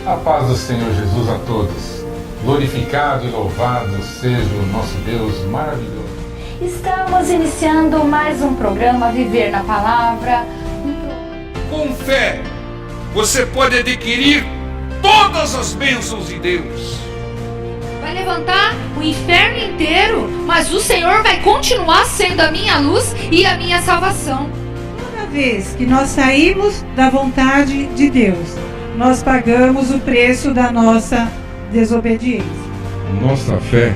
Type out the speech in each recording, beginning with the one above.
A paz do Senhor Jesus a todos. Glorificado e louvado seja o nosso Deus maravilhoso. Estamos iniciando mais um programa Viver na Palavra. Com fé, você pode adquirir todas as bênçãos de Deus. Vai levantar o inferno inteiro, mas o Senhor vai continuar sendo a minha luz e a minha salvação. Toda vez que nós saímos da vontade de Deus, nós pagamos o preço da nossa desobediência. Nossa fé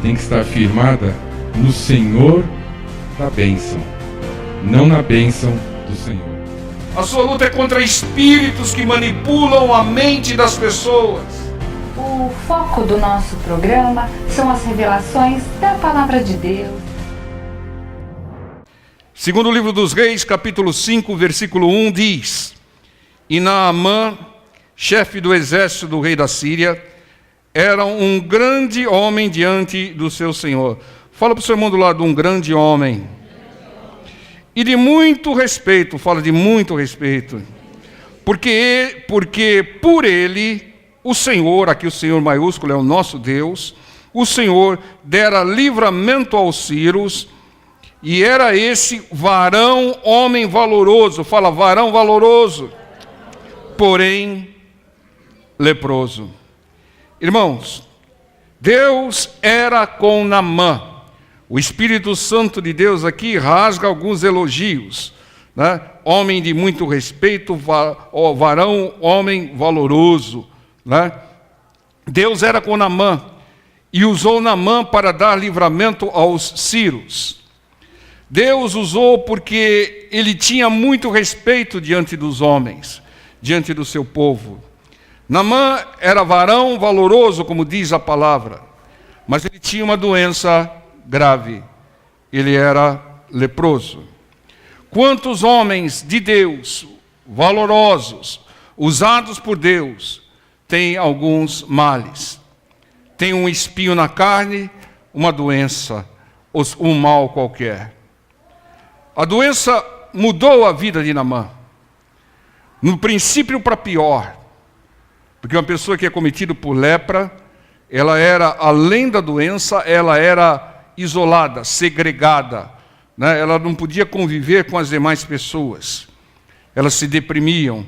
tem que estar firmada no Senhor da bênção, não na bênção do Senhor. A sua luta é contra espíritos que manipulam a mente das pessoas. O foco do nosso programa são as revelações da Palavra de Deus. Segundo o livro dos Reis, capítulo 5, versículo 1, diz: E Naamã, chefe do exército do rei da Síria, era um grande homem diante do seu senhor. Fala para o seu irmão do lado, um grande homem. E de muito respeito, fala de muito respeito. Porque por ele, o Senhor, aqui o Senhor maiúsculo é o nosso Deus, o Senhor dera livramento aos sírios, e era esse varão, homem valoroso, fala varão valoroso, porém leproso. Irmãos, Deus era com Naamã. O Espírito Santo de Deus aqui rasga alguns elogios, né? Homem de muito respeito, varão, homem valoroso, né? Deus era com Naamã e usou Naamã para dar livramento aos sírios. Deus usou porque ele tinha muito respeito diante dos homens, diante do seu povo. Naamã era varão valoroso, como diz a palavra, mas ele tinha uma doença grave. Ele era leproso. Quantos homens de Deus, valorosos, usados por Deus, têm alguns males? Tem um espinho na carne, uma doença, um mal qualquer. A doença mudou a vida de Naamã. No princípio para pior. Porque uma pessoa que é cometida por lepra, ela era, além da doença, ela era isolada, segregada, né? Ela não podia conviver com as demais pessoas. Elas se deprimiam.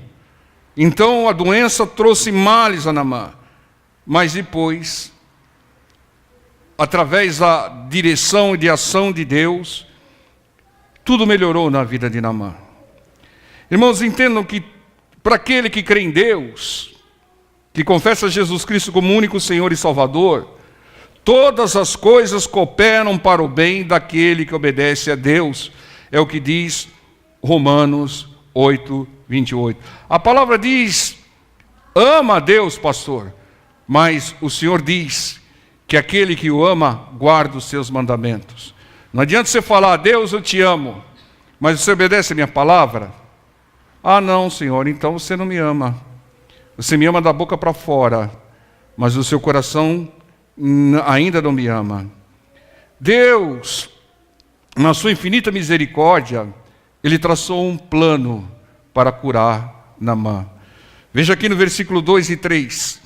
Então a doença trouxe males a Naamã. Mas depois, através da direção e de ação de Deus, tudo melhorou na vida de Naamã. Irmãos, entendam que para aquele que crê em Deus, que confessa Jesus Cristo como único Senhor e Salvador, todas as coisas cooperam para o bem daquele que obedece a Deus. É o que diz Romanos 8, 28. A palavra diz, ama a Deus, pastor, mas o Senhor diz que aquele que o ama guarda os seus mandamentos. Não adianta você falar, Deus, eu te amo, mas você obedece a minha palavra? Ah, não, Senhor, então você não me ama. Você me ama da boca para fora, mas o seu coração ainda não me ama. Deus, na sua infinita misericórdia, Ele traçou um plano para curar Naamã. Veja aqui no versículo 2 e 3.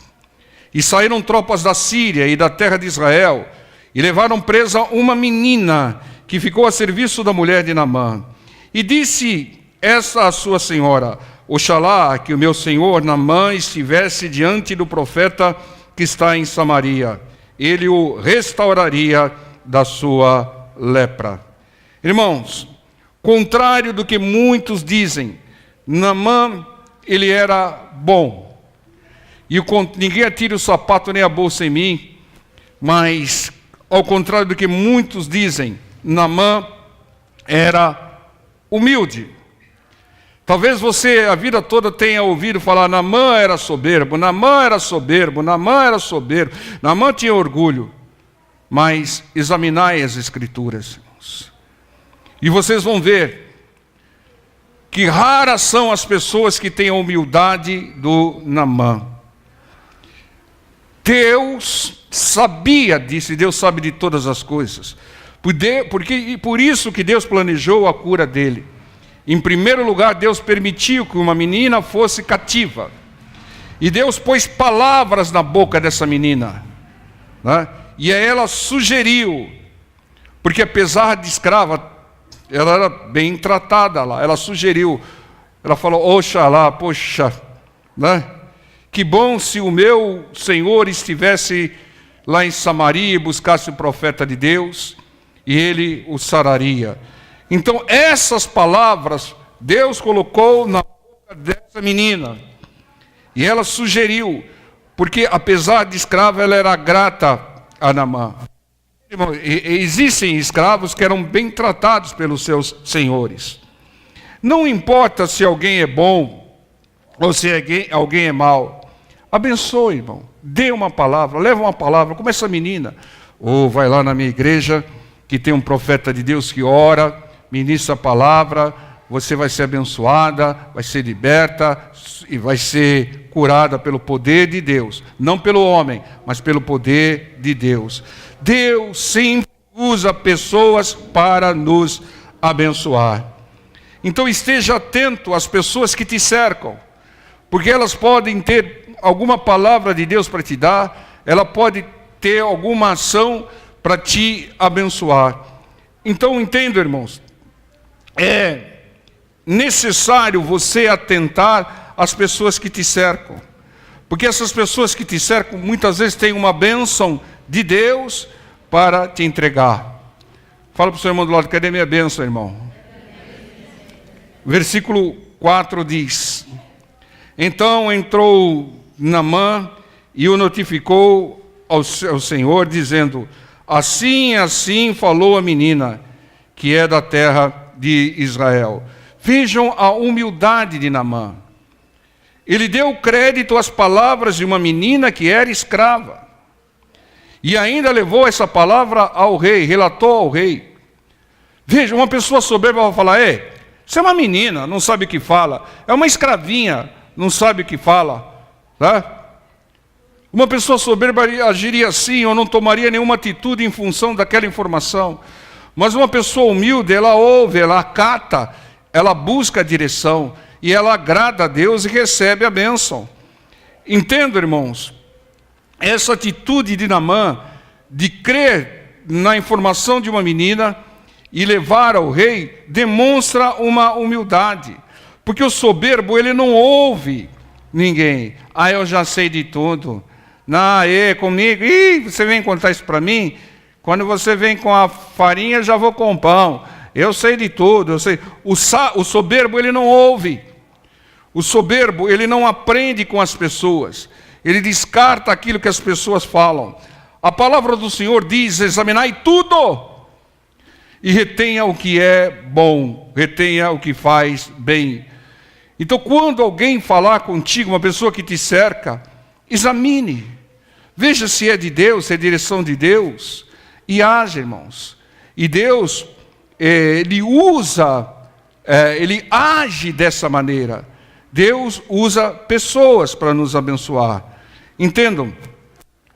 E saíram tropas da Síria e da terra de Israel, e levaram presa uma menina, que ficou a serviço da mulher de Naamã. E disse essa a sua senhora, oxalá que o meu senhor Naamã estivesse diante do profeta que está em Samaria. Ele o restauraria da sua lepra. Irmãos, contrário do que muitos dizem, Naamã, ele era bom. E ninguém atire o sapato nem a bolsa em mim, mas, ao contrário do que muitos dizem, Naamã era humilde. Talvez você a vida toda tenha ouvido falar, Naamã era soberbo, Naamã era soberbo, Naamã era soberbo, Naamã tinha orgulho. Mas examinai as Escrituras, irmãos, e vocês vão ver que raras são as pessoas que têm a humildade do Naamã. Deus sabia disso, e Deus sabe de todas as coisas. Por isso que Deus planejou a cura dele. Em primeiro lugar, Deus permitiu que uma menina fosse cativa. E Deus pôs palavras na boca dessa menina, né? E aí ela sugeriu, porque apesar de escrava, ela era bem tratada lá. Ela sugeriu, ela falou: oxalá, poxa, né? Que bom se o meu Senhor estivesse lá em Samaria e buscasse o profeta de Deus, e ele o sararia. Então essas palavras Deus colocou na boca dessa menina, e ela sugeriu, porque apesar de escrava, ela era grata a Naamã. Existem escravos que eram bem tratados pelos seus senhores. Não importa se alguém é bom ou se alguém é mau, abençoe, irmão. Dê uma palavra, leva uma palavra, como essa menina. Ou vai lá na minha igreja, que tem um profeta de Deus que ora, ministra a palavra, você vai ser abençoada, vai ser liberta e vai ser curada pelo poder de Deus. Não pelo homem, mas pelo poder de Deus. Deus sempre usa pessoas para nos abençoar. Então esteja atento às pessoas que te cercam, porque elas podem ter alguma palavra de Deus para te dar, ela pode ter alguma ação para te abençoar. Então entenda, irmãos, é necessário você atentar às pessoas que te cercam, porque essas pessoas que te cercam muitas vezes têm uma bênção de Deus para te entregar. Fala para o seu irmão do lado: cadê minha bênção, irmão? Versículo 4 diz: então entrou Naamã e o notificou ao Senhor, dizendo: assim falou a menina, que é da terra de Israel. Vejam a humildade de Naamã. Ele deu crédito às palavras de uma menina que era escrava, e ainda levou essa palavra ao rei, relatou ao rei. Veja, uma pessoa soberba vai falar: você é uma menina, não sabe o que fala. É uma escravinha, não sabe o que fala, tá? Uma pessoa soberba agiria assim, ou não tomaria nenhuma atitude em função daquela informação. Mas uma pessoa humilde, ela ouve, ela acata, ela busca a direção, e ela agrada a Deus e recebe a bênção. Entendo, irmãos, essa atitude de Naamã, de crer na informação de uma menina e levar ao rei, demonstra uma humildade. Porque o soberbo, ele não ouve ninguém. Eu já sei de tudo. Não, comigo. Você vem contar isso para mim? Quando você vem com a farinha, eu já vou com o pão. Eu sei de tudo, eu sei. O soberbo, ele não ouve. O soberbo, ele não aprende com as pessoas. Ele descarta aquilo que as pessoas falam. A palavra do Senhor diz: examinai tudo e retenha o que é bom, retenha o que faz bem. Então, quando alguém falar contigo, uma pessoa que te cerca, examine, veja se é de Deus, se é direção de Deus, e age, irmãos. E Deus, ele age dessa maneira. Deus usa pessoas para nos abençoar. Entendam,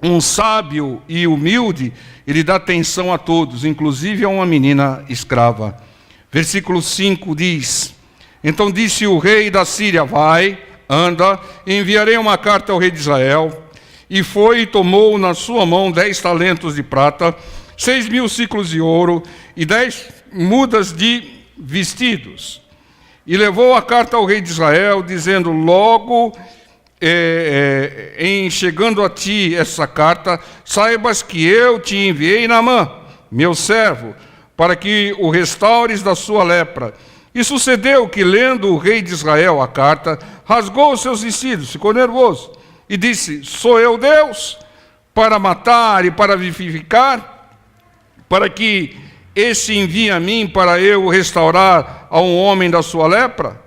um sábio e humilde, ele dá atenção a todos, inclusive a uma menina escrava. Versículo 5 diz: então disse o rei da Síria: vai, anda, enviarei uma carta ao rei de Israel. E foi e tomou na sua mão 10 talentos de prata, 6.000 ciclos de ouro e 10 mudas de vestidos. E levou a carta ao rei de Israel, dizendo: logo em chegando a ti essa carta, saibas que eu te enviei Naamã, meu servo, para que o restaures da sua lepra. E sucedeu que, lendo o rei de Israel a carta, rasgou os seus vestidos, ficou nervoso, e disse: sou eu Deus para matar e para vivificar, para que esse envie a mim para eu restaurar a um homem da sua lepra?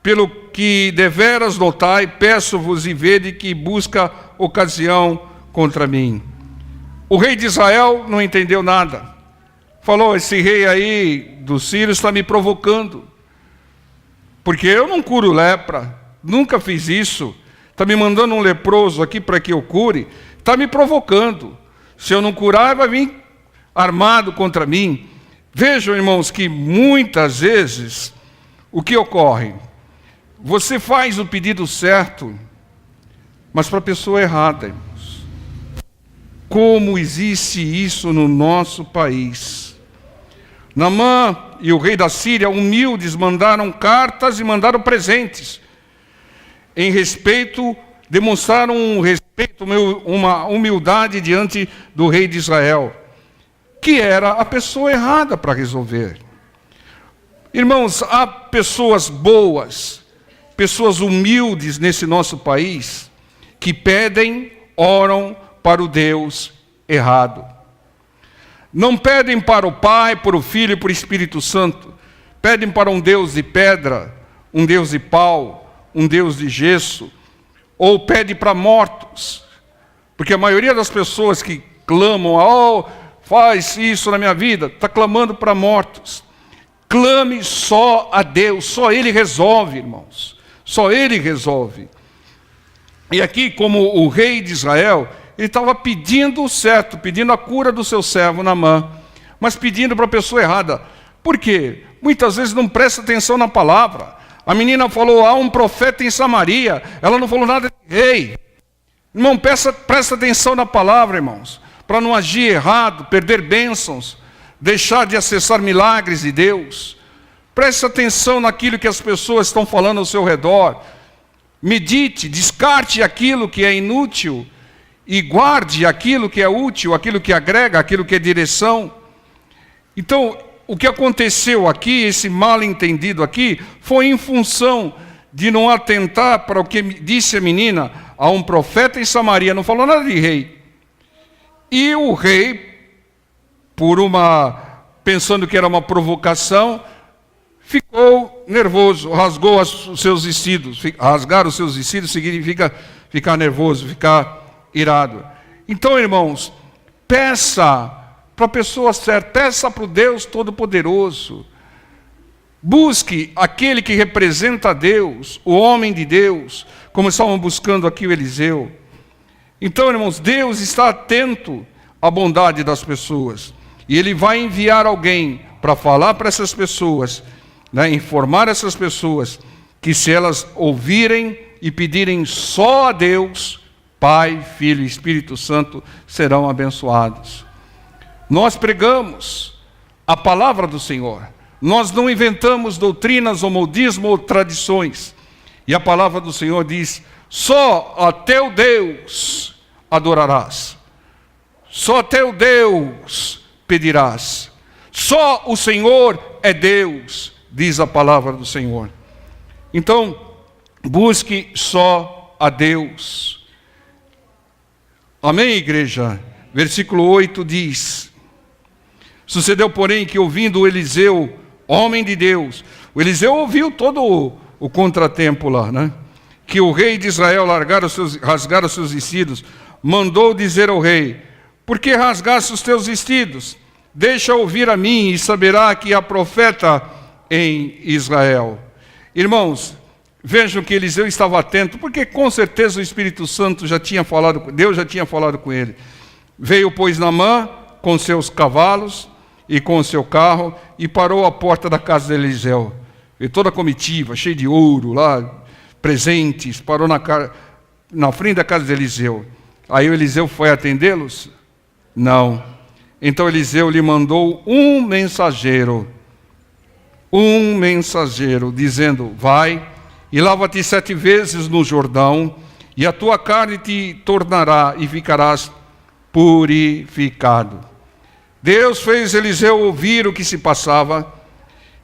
Pelo que deveras notai, peço-vos e vede que busca ocasião contra mim. O rei de Israel não entendeu nada. Falou: esse rei aí dos sírios está me provocando, porque eu não curo lepra, nunca fiz isso. Está me mandando um leproso aqui para que eu cure, está me provocando. Se eu não curar, vai vir armado contra mim. Vejam, irmãos, que muitas vezes o que ocorre? Você faz o pedido certo, mas para a pessoa errada, irmãos. Como existe isso no nosso país? Naamã e o rei da Síria, humildes, mandaram cartas e mandaram presentes. Em respeito, demonstraram um respeito, uma humildade diante do rei de Israel, que era a pessoa errada para resolver. Irmãos, há pessoas boas, pessoas humildes nesse nosso país, que pedem, oram para o Deus errado. Não pedem para o Pai, para o Filho e para o Espírito Santo. Pedem para um Deus de pedra, um Deus de pau, um Deus de gesso, ou pede para mortos. Porque a maioria das pessoas que clamam, oh, faz isso na minha vida, está clamando para mortos. Clame só a Deus, só Ele resolve, irmãos. Só Ele resolve. E aqui, como o rei de Israel, ele estava pedindo o certo, pedindo a cura do seu servo Naamã, mas pedindo para a pessoa errada. Por quê? Muitas vezes não presta atenção na palavra. A menina falou, há um profeta em Samaria. Ela não falou nada de rei. Irmão, presta atenção na palavra, irmãos, para não agir errado, perder bênçãos, deixar de acessar milagres de Deus. Preste atenção naquilo que as pessoas estão falando ao seu redor. Medite, descarte aquilo que é inútil e guarde aquilo que é útil, aquilo que agrega, aquilo que é direção. Então, o que aconteceu aqui, esse mal entendido aqui, foi em função de não atentar para o que disse a menina, a um profeta em Samaria, não falou nada de rei. E o rei, pensando que era uma provocação, ficou nervoso, rasgou os seus vestidos. Rasgar os seus vestidos significa ficar nervoso, ficar irado. Então, irmãos, peça para a pessoa certa, peça para o Deus Todo-Poderoso. Busque aquele que representa a Deus, o homem de Deus, como estavam buscando aqui o Eliseu. Então, irmãos, Deus está atento à bondade das pessoas. E Ele vai enviar alguém para falar para essas pessoas, informar essas pessoas, que se elas ouvirem e pedirem só a Deus, Pai, Filho e Espírito Santo, serão abençoados. Nós pregamos a palavra do Senhor. Nós não inventamos doutrinas ou modismo ou tradições. E a palavra do Senhor diz, só a teu Deus adorarás. Só a teu Deus pedirás. Só o Senhor é Deus, diz a palavra do Senhor. Então, busque só a Deus. Amém, igreja? Versículo 8 diz, sucedeu, porém, que ouvindo o Eliseu, homem de Deus, o Eliseu ouviu todo o contratempo lá, que o rei de Israel rasgara os seus vestidos, mandou dizer ao rei, por que rasgaste os teus vestidos? Deixa ouvir a mim e saberá que há profeta em Israel. Irmãos, vejam que Eliseu estava atento, porque com certeza o Espírito Santo já tinha falado, Deus já tinha falado com ele. Veio, pois, Naamã com seus cavalos e com o seu carro e parou à porta da casa de Eliseu. E toda a comitiva, cheia de ouro lá, presentes, parou na frente da casa de Eliseu. Aí o Eliseu foi atendê-los? Não. Então Eliseu lhe mandou um mensageiro, dizendo, vai e lava-te 7 vezes no Jordão, e a tua carne te tornará e ficarás purificado. Deus fez Eliseu ouvir o que se passava,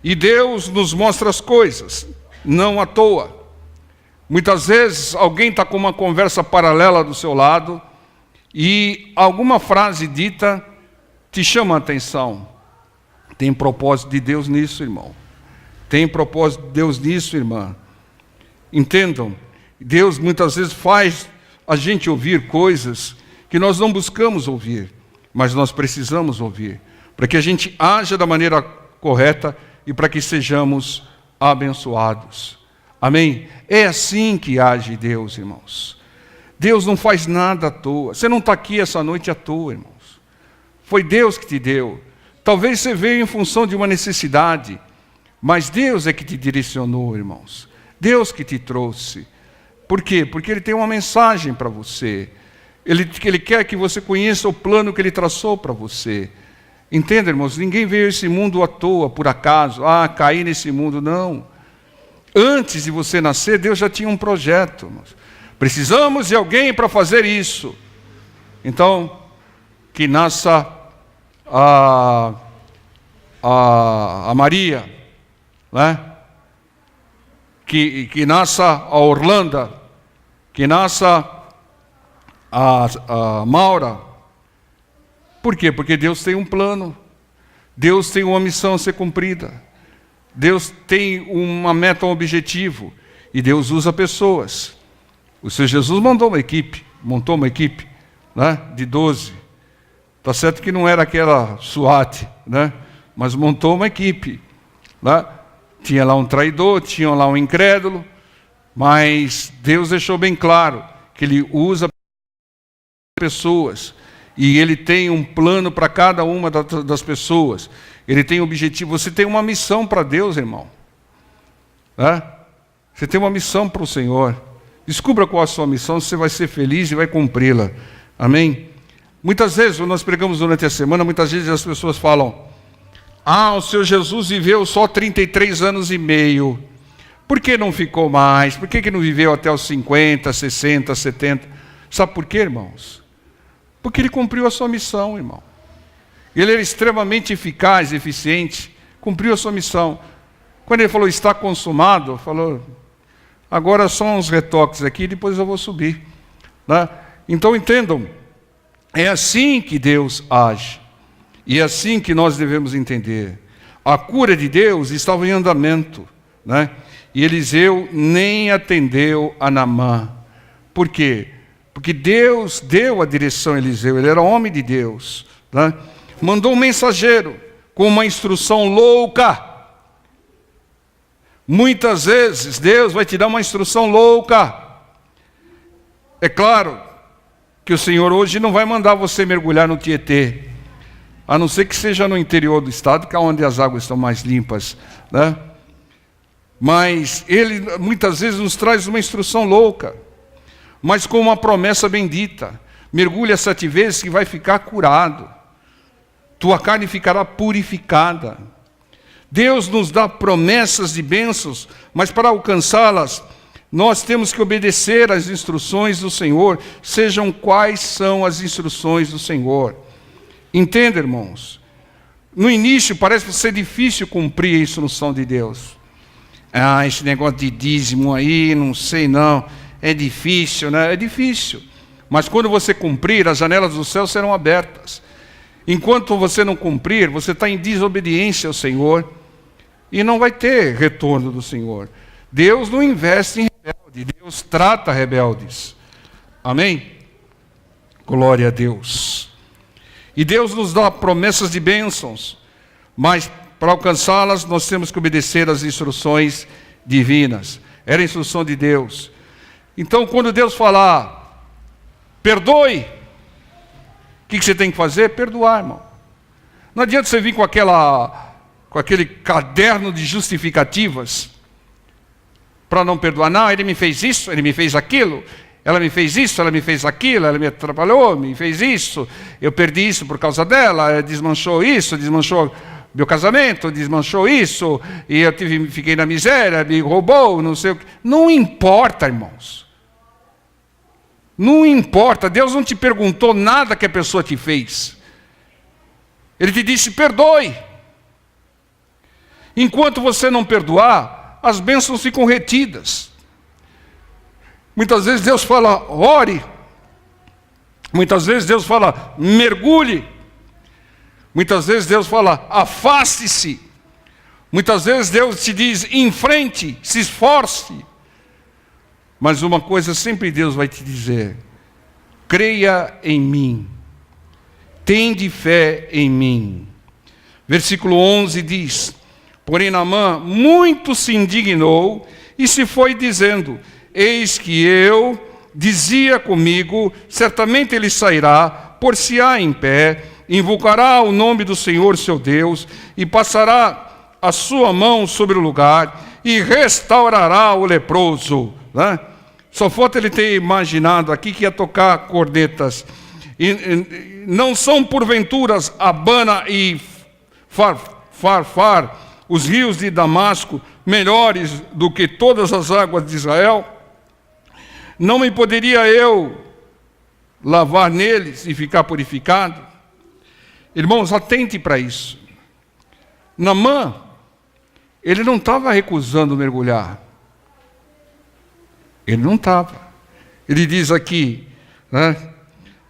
e Deus nos mostra as coisas, não à toa. Muitas vezes alguém está com uma conversa paralela do seu lado, e alguma frase dita te chama a atenção. Tem propósito de Deus nisso, irmão. Tem propósito de Deus nisso, irmã. Entendam, Deus muitas vezes faz a gente ouvir coisas que nós não buscamos ouvir, mas nós precisamos ouvir, para que a gente haja da maneira correta e para que sejamos abençoados. Amém? É assim que age Deus, irmãos. Deus não faz nada à toa. Você não está aqui essa noite à toa, irmãos. Foi Deus que te deu. Talvez você veio em função de uma necessidade, mas Deus é que te direcionou, irmãos. Deus que te trouxe. Por quê? Porque Ele tem uma mensagem para você. Ele quer que você conheça o plano que Ele traçou para você. Entenda, irmãos? Ninguém veio a esse mundo à toa, por acaso. Caí nesse mundo. Não. Antes de você nascer, Deus já tinha um projeto, irmãos. Precisamos de alguém para fazer isso. Então, que nasça a Maria, né? Que nasça a Orlando, que nasça a Maura. Por quê? Porque Deus tem um plano, Deus tem uma missão a ser cumprida, Deus tem uma meta, um objetivo, e Deus usa pessoas. O Senhor Jesus montou uma equipe, né, de 12. Está certo que não era aquela SWAT, né, mas montou uma equipe, né? Tinha lá um traidor, tinha lá um incrédulo, mas Deus deixou bem claro que Ele usa pessoas, e Ele tem um plano para cada uma das pessoas. Ele tem um objetivo. Você tem uma missão para Deus, irmão, né? Você tem uma missão para o Senhor. Descubra qual a sua missão, você vai ser feliz e vai cumpri-la. Amém? Muitas vezes, nós pregamos durante a semana, muitas vezes as pessoas falam: o Senhor Jesus viveu só 33 anos e meio. Por que não ficou mais? Por que não viveu até os 50, 60, 70? Sabe por quê, irmãos? Porque Ele cumpriu a sua missão, irmão. Ele era extremamente eficaz, eficiente, cumpriu a sua missão. Quando Ele falou, está consumado, falou, agora só uns retoques aqui, depois eu vou subir, né? Então entendam, é assim que Deus age. E é assim que nós devemos entender. A cura de Deus estava em andamento, né? E Eliseu nem atendeu a Naamã. Por quê? Porque Deus deu a direção a Eliseu, ele era homem de Deus, né? Mandou um mensageiro com uma instrução louca. Muitas vezes Deus vai te dar uma instrução louca. É claro que o Senhor hoje não vai mandar você mergulhar no Tietê, a não ser que seja no interior do estado, que é onde as águas estão mais limpas, né? Mas Ele muitas vezes nos traz uma instrução louca, mas com uma promessa bendita: mergulha 7 vezes que vai ficar curado, tua carne ficará purificada. Deus nos dá promessas de bênçãos, mas para alcançá-las, nós temos que obedecer às instruções do Senhor, sejam quais são as instruções do Senhor. Entenda, irmãos, no início parece ser difícil cumprir a instrução de Deus. Esse negócio de dízimo aí, não sei não, é difícil, né? É difícil, mas quando você cumprir, as janelas do céu serão abertas. Enquanto você não cumprir, você está em desobediência ao Senhor, e não vai ter retorno do Senhor. Deus não investe em rebelde, Deus trata rebeldes. Amém? Glória a Deus. E Deus nos dá promessas de bênçãos, mas para alcançá-las nós temos que obedecer às instruções divinas. Era a instrução de Deus. Então quando Deus falar, perdoe, o que você tem que fazer? Perdoar, irmão. Não adianta você vir com aquele caderno de justificativas para não perdoar. Não, ele me fez isso, ele me fez aquilo, ela me fez isso, ela me fez aquilo, ela me atrapalhou, me fez isso, eu perdi isso por causa dela, ela desmanchou isso, desmanchou meu casamento, desmanchou isso, e eu fiquei na miséria, me roubou, não sei o que. Não importa, irmãos. Não importa, Deus não te perguntou nada que a pessoa te fez. Ele te disse, perdoe. Enquanto você não perdoar, as bênçãos ficam retidas. Muitas vezes Deus fala, ore. Muitas vezes Deus fala, mergulhe. Muitas vezes Deus fala, afaste-se. Muitas vezes Deus te diz, enfrente, se esforce. Mas uma coisa sempre Deus vai te dizer, creia em mim, tende fé em mim. Versículo 11 diz, porém Naamã muito se indignou e se foi dizendo, eis que eu dizia comigo, certamente ele sairá, por-se-á em pé, invocará o nome do Senhor seu Deus, e passará a sua mão sobre o lugar, e restaurará o leproso, né? Só falta ele ter imaginado aqui que ia tocar cornetas. E não são porventuras Abana e Farfar, os rios de Damasco, melhores do que todas as águas de Israel? Não me poderia eu lavar neles e ficar purificado? Irmãos, atente para isso. Naamã, ele não estava recusando mergulhar. Ele não estava. Ele diz aqui, né?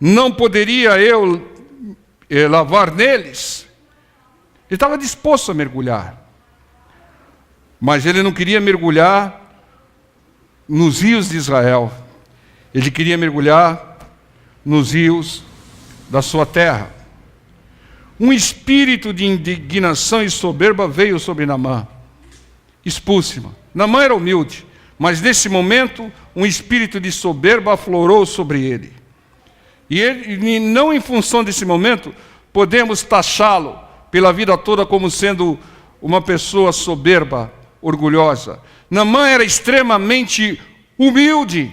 Não poderia eu lavar neles? Ele estava disposto a mergulhar. Mas ele não queria mergulhar nos rios de Israel. Ele queria mergulhar nos rios da sua terra. Um espírito de indignação e soberba veio sobre Naamã. Expulse-o. Naamã era humilde, mas nesse momento um espírito de soberba aflorou sobre ele. E não em função desse momento, podemos taxá-lo pela vida toda como sendo uma pessoa soberba, orgulhosa. Naamã era extremamente humilde.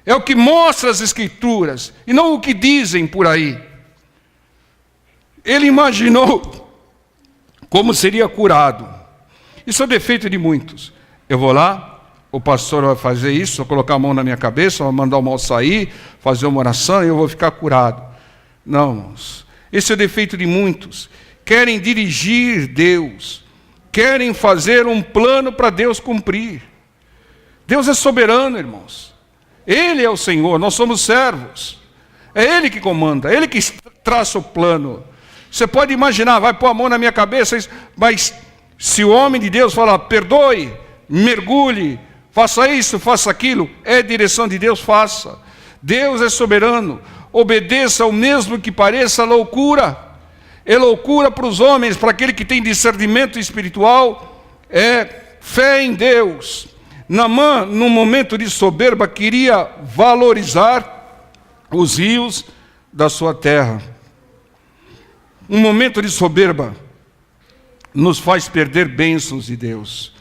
É o que mostra as Escrituras, e não o que dizem por aí. Ele imaginou como seria curado. Isso é o defeito de muitos. Eu vou lá, o pastor vai fazer isso, vai colocar a mão na minha cabeça, vai mandar o mal sair, fazer uma oração e eu vou ficar curado. Não, irmãos. Esse é o defeito de muitos. Querem dirigir Deus, querem fazer um plano para Deus cumprir. Deus é soberano, irmãos. Ele é o Senhor, nós somos servos. É Ele que comanda, é Ele que traça o plano. Você pode imaginar, vai pôr a mão na minha cabeça, mas se o homem de Deus falar, perdoe, mergulhe, faça isso, faça aquilo, é direção de Deus, faça. Deus é soberano, obedeça ao mesmo que pareça loucura. É loucura para os homens, para aquele que tem discernimento espiritual, é fé em Deus. Naamã, num momento de soberba, queria valorizar os rios da sua terra. Um momento de soberba nos faz perder bênçãos de Deus.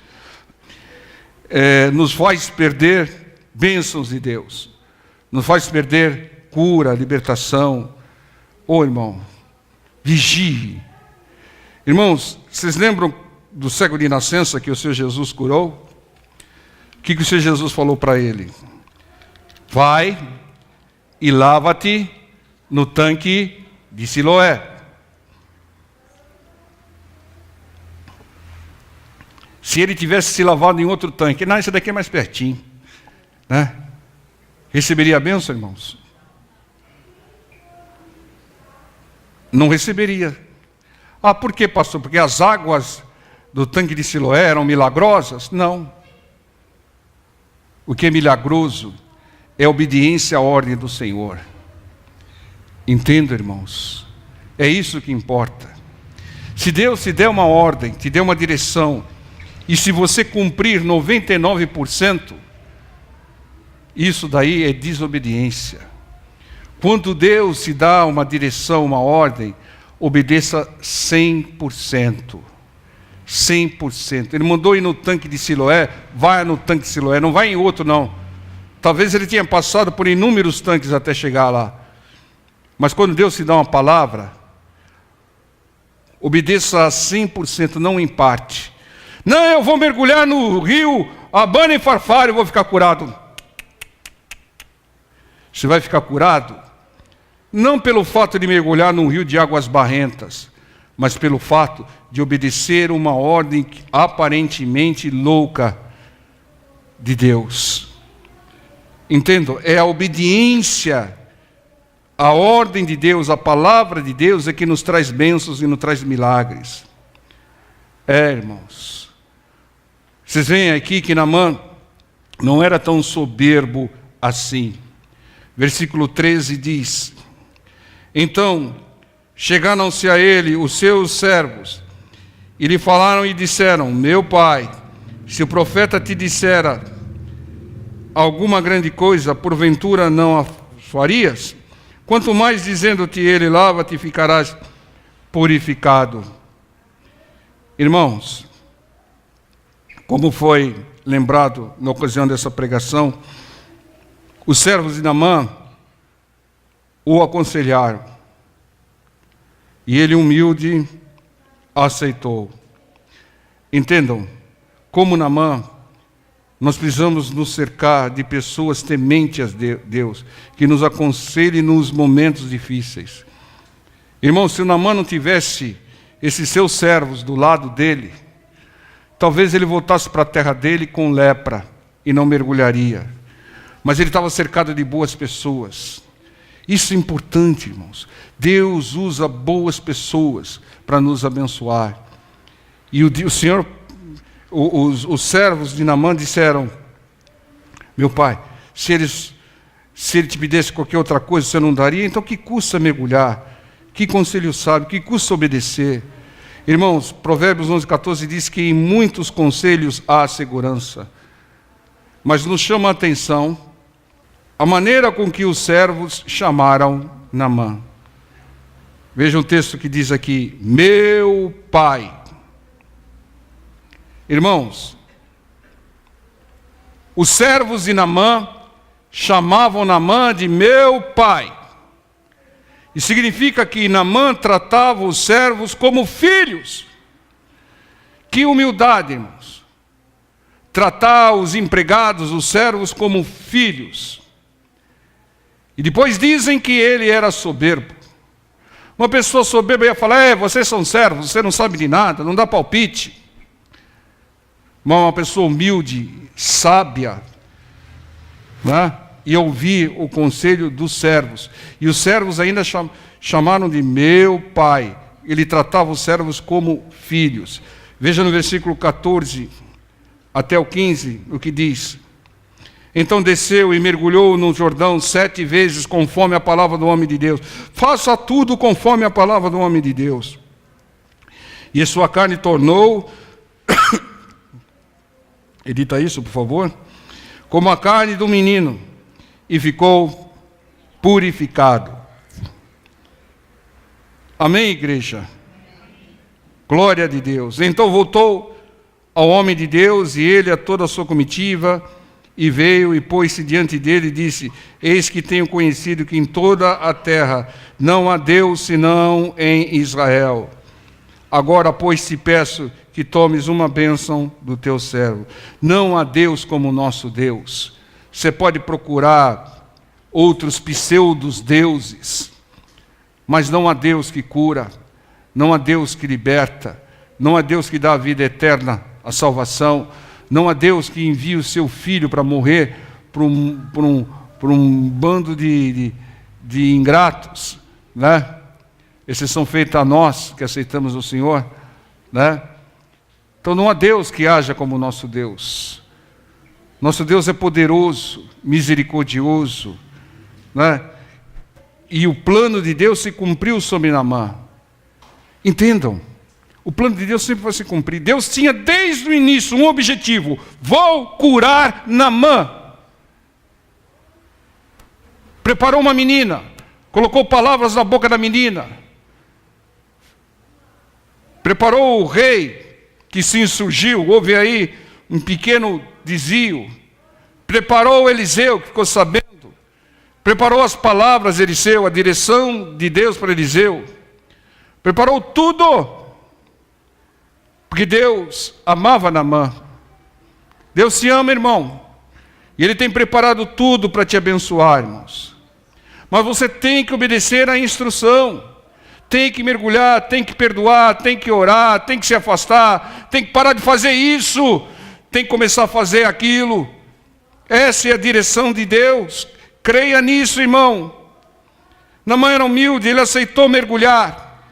Nos faz perder bênçãos de Deus. Nos faz perder cura, libertação. Ô irmão, vigie. Irmãos, vocês lembram do cego de nascença que o Senhor Jesus curou? O que o Senhor Jesus falou para ele? Vai e lava-te no tanque de Siloé. Se ele tivesse se lavado em outro tanque, não, esse daqui é mais pertinho, né? Receberia a bênção, irmãos? Não receberia. Ah, por quê, pastor? Porque as águas do tanque de Siloé eram milagrosas? Não. O que é milagroso é a obediência à ordem do Senhor. Entenda, irmãos? É isso que importa. Se Deus te der uma ordem, te der uma direção, e se você cumprir 99%, isso daí é desobediência. Quando Deus te dá uma direção, uma ordem, obedeça 100%. 100%. Ele mandou ir no tanque de Siloé, vai no tanque de Siloé, não vai em outro não. Talvez ele tenha passado por inúmeros tanques até chegar lá. Mas quando Deus te dá uma palavra, obedeça a 100%, não em parte. Não, eu vou mergulhar no rio Abana e Farfar, eu vou ficar curado. Você vai ficar curado? Não pelo fato de mergulhar num rio de águas barrentas, mas pelo fato de obedecer uma ordem aparentemente louca de Deus. Entendo? É a obediência à ordem de Deus, à palavra de Deus, é que nos traz bênçãos e nos traz milagres. Irmãos, vocês veem aqui que Naamã não era tão soberbo assim. Versículo 13 diz: então chegaram-se a ele os seus servos, e lhe falaram e disseram: meu pai, se o profeta te dissera alguma grande coisa, porventura não a farias? Quanto mais dizendo-te ele, lava-te, ficarás purificado. Irmãos, como foi lembrado na ocasião dessa pregação, Os servos de Naamã o aconselharam. E ele, humilde, aceitou. Entendam, como Naamã, nós precisamos nos cercar de pessoas tementes a Deus, que nos aconselhem nos momentos difíceis. Irmão, se o Naamã não tivesse esses seus servos do lado dele, talvez ele voltasse para a terra dele com lepra e não mergulharia. Mas ele estava cercado de boas pessoas. Isso é importante, irmãos. Deus usa boas pessoas para nos abençoar. E o Senhor, os servos de Naamã disseram: meu pai, se ele te pedisse qualquer outra coisa, você não daria? Então que custa mergulhar? Que conselho sábio? Que custa obedecer? Irmãos, Provérbios 11:14 diz que em muitos conselhos há segurança. Mas nos chama a atenção a maneira com que os servos chamaram Naamã. Veja um texto que diz aqui: meu pai. Irmãos, os servos de Naamã chamavam Naamã de meu pai. E significa que Naamã tratava os servos como filhos. Que humildade, irmãos. Tratar os empregados, os servos, como filhos. E depois dizem que ele era soberbo. Uma pessoa soberba ia falar: vocês são servos, você não sabe de nada, não dá palpite. Mas uma pessoa humilde, sábia, né? E ouvir o conselho dos servos. E os servos ainda chamaram de meu pai. Ele tratava os servos como filhos. Veja no versículo 14 até o 15 o que diz: então desceu e mergulhou no Jordão 7 vezes, conforme a palavra do homem de Deus. Faça tudo conforme a palavra do homem de Deus. E a sua carne tornou, edita isso, por favor, como a carne do menino, e ficou purificado. Amém, igreja? Glória de Deus. Então voltou ao homem de Deus, e ele a toda a sua comitiva, e veio e pôs-se diante dele e disse: eis que tenho conhecido que em toda a terra não há Deus senão em Israel. Agora, pois, te peço que tomes uma bênção do teu servo. Não há Deus como o nosso Deus. Você pode procurar outros pseudos deuses, mas não há Deus que cura, não há Deus que liberta, não há Deus que dá a vida eterna, a salvação, não há Deus que envia o seu filho para morrer por um bando de ingratos, né? Exceção feita a nós que aceitamos o Senhor, né? Então não há Deus que haja como o nosso Deus. Nosso Deus é poderoso, misericordioso, né? E o plano de Deus se cumpriu sobre Naamã. Entendam, o plano de Deus sempre vai se cumprir. Deus tinha desde o início um objetivo: vou curar Naamã. Preparou uma menina, colocou palavras na boca da menina, preparou o rei que se insurgiu, houve aí um pequeno desvio, preparou Eliseu, que ficou sabendo, preparou as palavras, Eliseu, a direção de Deus para Eliseu, preparou tudo, porque Deus amava Naamã. Deus te ama, irmão, e Ele tem preparado tudo para te abençoar, irmãos. Mas você tem que obedecer à instrução, tem que mergulhar, tem que perdoar, tem que orar, tem que se afastar, tem que parar de fazer isso, tem que começar a fazer aquilo. Essa é a direção de Deus. Creia nisso, irmão. Naamã era humilde, ele aceitou mergulhar.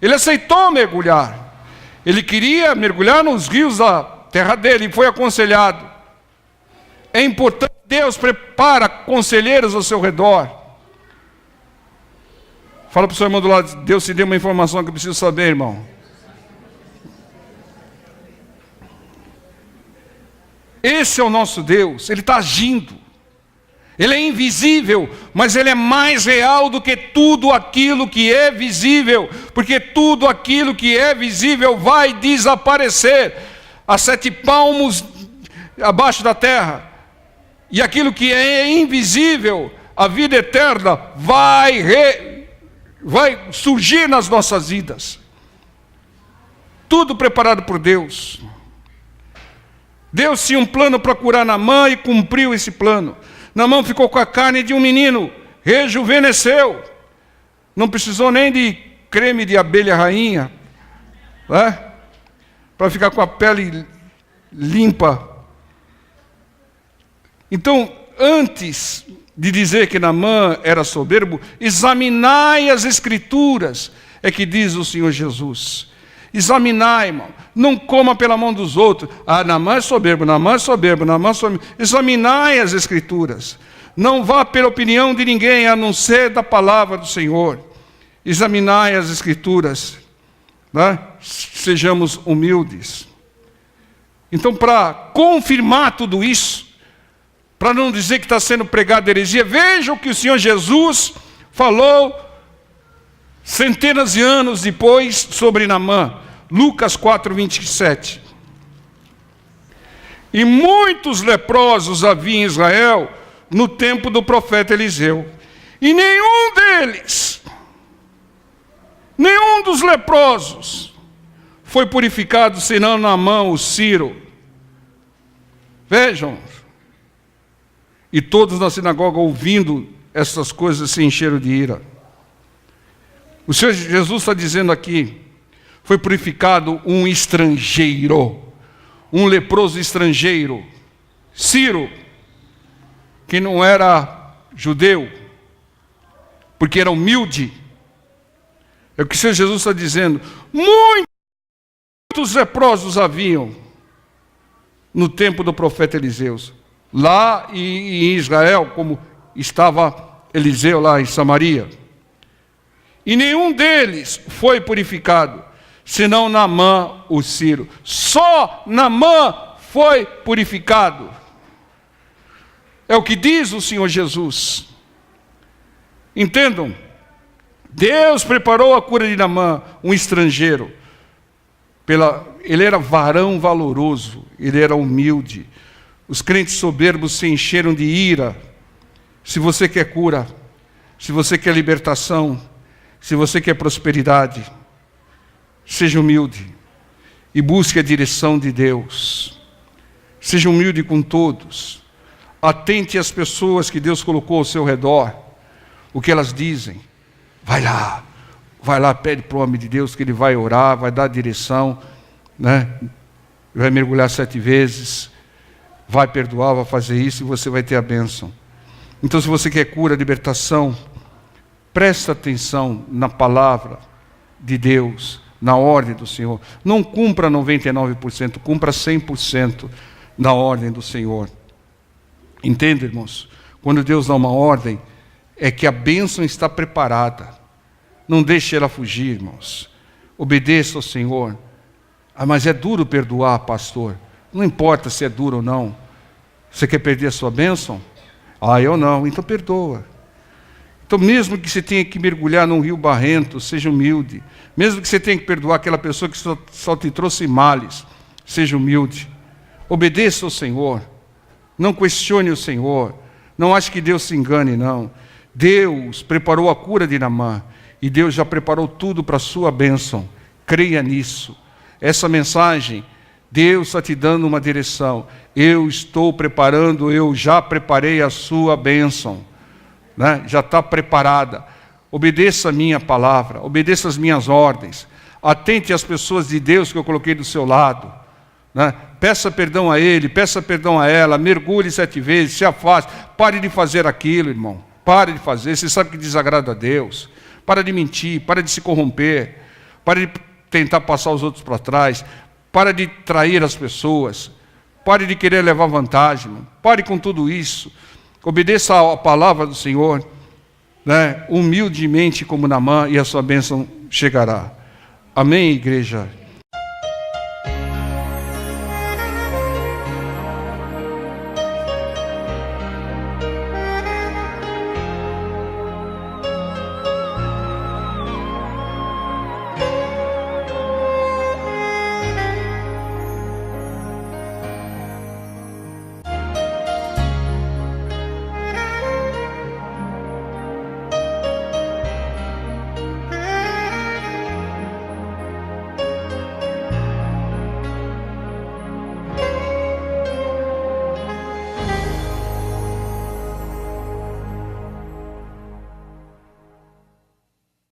Ele aceitou mergulhar. Ele queria mergulhar nos rios da terra dele, e foi aconselhado. É importante, Deus prepara conselheiros ao seu redor. Fala para o seu irmão do lado: Deus te deu uma informação que eu preciso saber, irmão. Esse é o nosso Deus, Ele está agindo. Ele é invisível, mas Ele é mais real do que tudo aquilo que é visível, porque tudo aquilo que é visível vai desaparecer a 7 palmos abaixo da terra, E aquilo que é invisível, a vida eterna, vai surgir nas nossas vidas. Tudo preparado por Deus. Deus tinha um plano para curar Naamã e cumpriu esse plano. Naamã ficou com a carne de um menino, rejuvenesceu. Não precisou nem de creme de abelha rainha, né? Para ficar com a pele limpa. Então, antes de dizer que Naamã era soberbo, examinai as Escrituras, é que diz o Senhor Jesus. Examinai, irmão. Não coma pela mão dos outros. Ah, Naamã é soberbo, Naamã é soberbo, Naamã é soberbo. Examinai as Escrituras. Não vá pela opinião de ninguém, a não ser da palavra do Senhor. Examinai as Escrituras. Né? Sejamos humildes. Então, para confirmar tudo isso, para não dizer que está sendo pregado heresia, veja o que o Senhor Jesus falou centenas de anos depois sobre Naamã. Lucas 4:27. E muitos leprosos havia em Israel no tempo do profeta Eliseu. E nenhum deles, nenhum dos leprosos, foi purificado, senão Naamã, o Ciro. Vejam. E todos na sinagoga, ouvindo essas coisas, se encheram de ira. O Senhor Jesus está dizendo aqui, foi purificado um estrangeiro, um leproso estrangeiro, Ciro, que não era judeu, porque era humilde. É o que o Senhor Jesus está dizendo. Muitos leprosos haviam no tempo do profeta Eliseu. Lá em Israel, como estava Eliseu lá em Samaria. E nenhum deles foi purificado, senão Naamã, o Ciro. Só Naamã foi purificado. É o que diz o Senhor Jesus. Entendam? Deus preparou a cura de Naamã, um estrangeiro. Ele era varão valoroso, ele era humilde. Os crentes soberbos se encheram de ira. Se você quer cura, se você quer libertação, se você quer prosperidade, seja humilde e busque a direção de Deus. Seja humilde com todos. Atente às pessoas que Deus colocou ao seu redor, o que elas dizem. Vai lá, pede para o homem de Deus que ele vai orar, vai dar direção, né? Vai mergulhar 7 vezes, vai perdoar, vai fazer isso e você vai ter a bênção. Então, se você quer cura, libertação, presta atenção na palavra de Deus, na ordem do Senhor. Não cumpra 99%, cumpra 100% na ordem do Senhor. Entende, irmãos? Quando Deus dá uma ordem, é que a bênção está preparada. Não deixe ela fugir, irmãos. Obedeça ao Senhor. Ah, mas é duro perdoar, pastor. Não importa se é duro ou não. Você quer perder a sua bênção? Ah, eu não. Então perdoa. Então, mesmo que você tenha que mergulhar num rio barrento, seja humilde. Mesmo que você tenha que perdoar aquela pessoa que só te trouxe males, seja humilde. Obedeça ao Senhor. Não questione o Senhor. Não ache que Deus se engane, não. Deus preparou a cura de Naamã. E Deus já preparou tudo para a sua bênção. Creia nisso. Essa mensagem, Deus está te dando uma direção. Eu estou preparando, eu já preparei a sua bênção. Né? Já está preparada. Obedeça a minha palavra, obedeça as minhas ordens. Atente às pessoas de Deus que eu coloquei do seu lado. Né? Peça perdão a ele, peça perdão a ela, mergulhe 7 vezes, se afaste. Pare de fazer aquilo, irmão. Pare de fazer, você sabe que desagrada a Deus. Para de mentir, para de se corromper, para de tentar passar os outros para trás, para de trair as pessoas, pare de querer levar vantagem, pare com tudo isso, obedeça a palavra do Senhor, né? Humildemente como Naamã, e a sua bênção chegará. Amém, igreja?